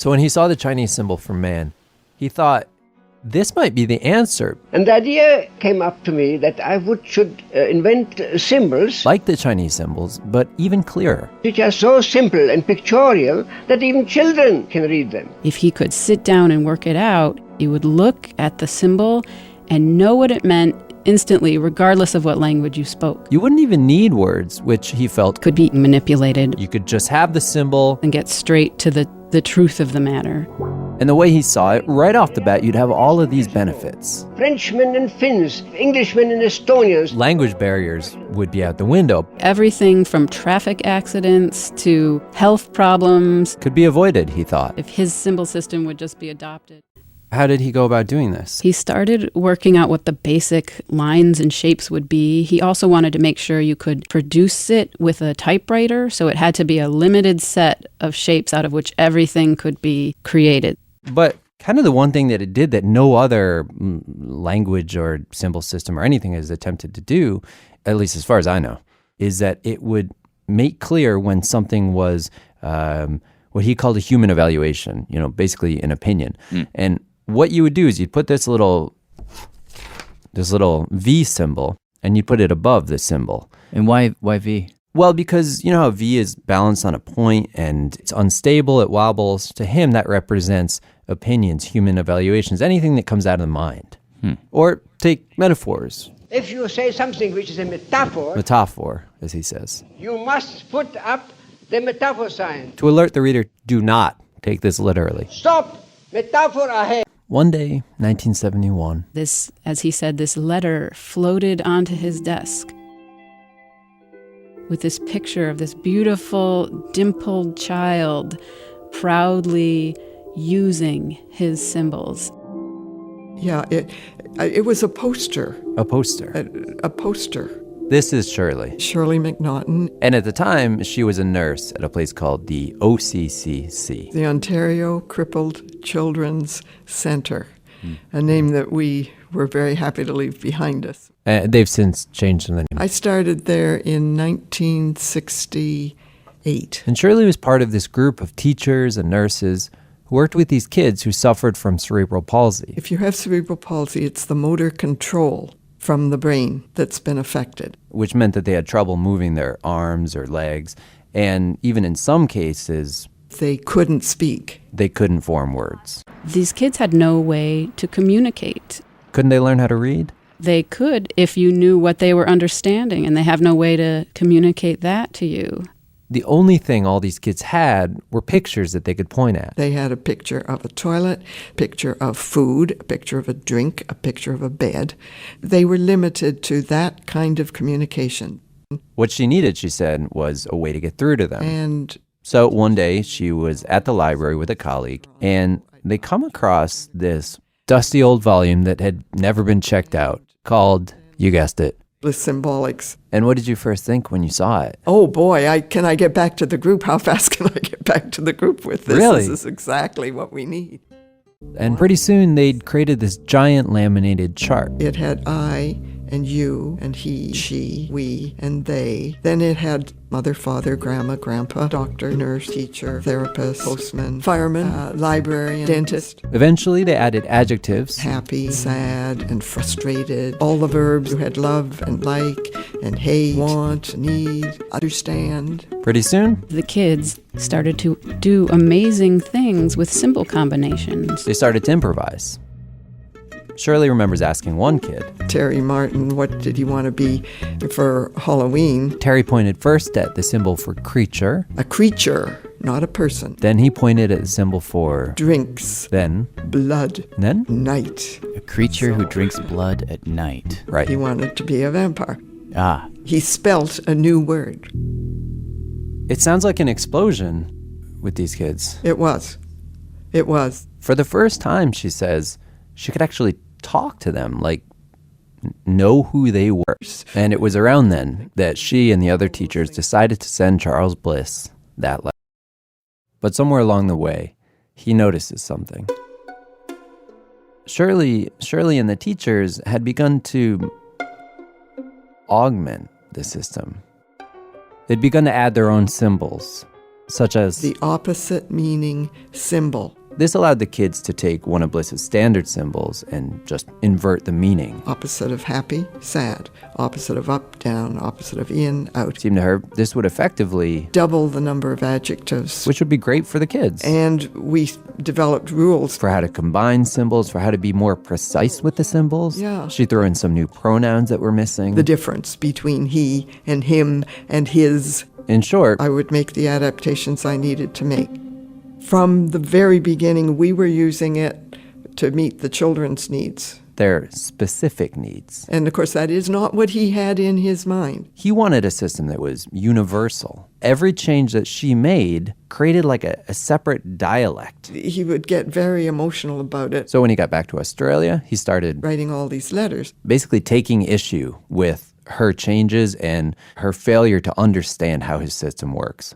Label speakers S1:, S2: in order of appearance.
S1: So when he saw the Chinese symbol for man, he thought, this might be the answer.
S2: And the idea came up to me that I should invent symbols
S1: like the Chinese symbols, but even clearer.
S2: which are so simple and pictorial that even children can read them.
S3: If he could sit down and work it out, he would look at the symbol and know what it meant instantly, regardless of what language you spoke.
S1: You wouldn't even need words, which he felt
S3: Could be manipulated
S1: you could just have the symbol.
S3: and get straight to the truth of the matter.
S1: And the way he saw it, right off the bat, you'd have all of these benefits.
S2: Frenchmen and Finns, Englishmen and Estonians.
S1: Language barriers would be out the window,
S3: Everything from traffic accidents to health problems,
S1: could be avoided, he thought.
S3: if his symbol system would just be adopted.
S1: How did he go about doing this?
S3: He started working out what the basic lines and shapes would be. He also wanted to make sure you could produce it with a typewriter, so it had to be a limited set of shapes out of which everything could be created.
S1: But kind of the one thing that it did that no other language or symbol system or anything has attempted to do, at least as far as I know, is that it would make clear when something was what he called a human evaluation, basically an opinion. And what you would do is you'd put this little V symbol and you'd put it above the symbol.
S4: And why V?
S1: Well, because you know how V is balanced on a point and it's unstable, it wobbles. To him, that represents opinions, human evaluations, anything that comes out of the mind. Or take metaphors.
S2: If you say something which is a
S1: Metaphor, as he says.
S2: you must put up the metaphor sign.
S1: To alert the reader, do not take this literally.
S2: Stop! Metaphor ahead.
S1: One day, 1971.
S3: This, as he said, this letter floated onto his desk with this picture of this beautiful, dimpled child proudly using his symbols.
S5: Yeah, it was a poster.
S1: A poster.
S5: A poster.
S1: This is Shirley.
S5: Shirley McNaughton,
S1: And at the time, she was a nurse at a place called the OCCC.
S5: the Ontario Crippled Children's Centre, a name that we were very happy to leave behind us.
S1: They've since changed the name.
S5: I started there in 1968.
S1: And Shirley was part of this group of teachers and nurses who worked with these kids who suffered from cerebral palsy.
S5: If you have cerebral palsy, it's the motor control from the brain that's been affected.
S1: Which meant that they had trouble moving their arms or legs. And even in some cases,
S5: They couldn't speak.
S1: they couldn't form words.
S3: These kids had no way to communicate.
S1: Couldn't they learn how to read?
S3: They could if you knew what they were understanding, and they have no way to communicate that to you.
S1: The only thing all these kids had were pictures that they could point at.
S5: They had a picture of a toilet, picture of food, a picture of a drink, a picture of a bed. They were limited to that kind of communication.
S1: What she needed, she said, was a way to get through to them.
S5: And
S1: So one day she was at the library with a colleague, and they come across this dusty old volume that had never been checked out called, you guessed it.
S5: blisssymbolics.
S1: And what did you first think when you saw it?
S5: Oh boy, can I get back to the group? How fast can I get back to the group with this?
S1: Really?
S5: This is exactly what we need.
S1: And pretty soon they'd created this giant laminated chart.
S5: It had I and you and he, she, we, and they. Then it had mother, father, grandma, grandpa, doctor, nurse, teacher, therapist, postman, fireman, librarian, dentist.
S1: Eventually they added adjectives,
S5: Happy, sad, and frustrated. All the verbs you had love and like and hate, want, need, understand.
S1: Pretty soon
S3: The kids started to do amazing things with symbol combinations.
S1: they started to improvise. Shirley remembers asking one kid.
S5: Terry Martin, what did he want to be for Halloween?
S1: Terry pointed first at the symbol for creature,
S5: A creature, not a person.
S1: then he pointed at the symbol for
S5: Drinks,
S1: then,
S5: blood,
S1: and then,
S5: night.
S4: A creature who drinks blood at night.
S1: right.
S5: He wanted to be a vampire.
S4: Ah,
S5: He spelt a new word.
S1: It sounds like an explosion with these kids.
S5: It was. It was.
S1: For the first time, she says, she could actually talk to them, like know who they were. And it was around then that she and the other teachers decided to send Charles Bliss that letter. But somewhere along the way, he notices something. Shirley and the teachers had begun to augment the system. They'd begun to add their own symbols. such as
S5: the opposite meaning symbol.
S1: This allowed the kids to take one of Bliss's standard symbols and just invert the meaning.
S5: Opposite of happy, sad. Opposite of up, down. Opposite of in, out.
S1: It seemed to her this would effectively
S5: double the number of adjectives.
S1: which would be great for the kids.
S5: And we developed rules
S1: For how to combine symbols, for how to be more precise with the symbols.
S5: Yeah.
S1: She threw in some new pronouns that were missing.
S5: the difference between he and him and his.
S1: In short,
S5: I would make the adaptations I needed to make. From the very beginning, we were using it to meet the children's needs.
S1: their specific needs.
S5: And of course, that is not what he had in his mind.
S1: He wanted a system that was universal. Every change that she made created like a separate dialect.
S5: He would get very emotional about it,
S1: So when he got back to Australia, he started
S5: writing all these letters.
S1: basically taking issue with her changes and her failure to understand how his system works.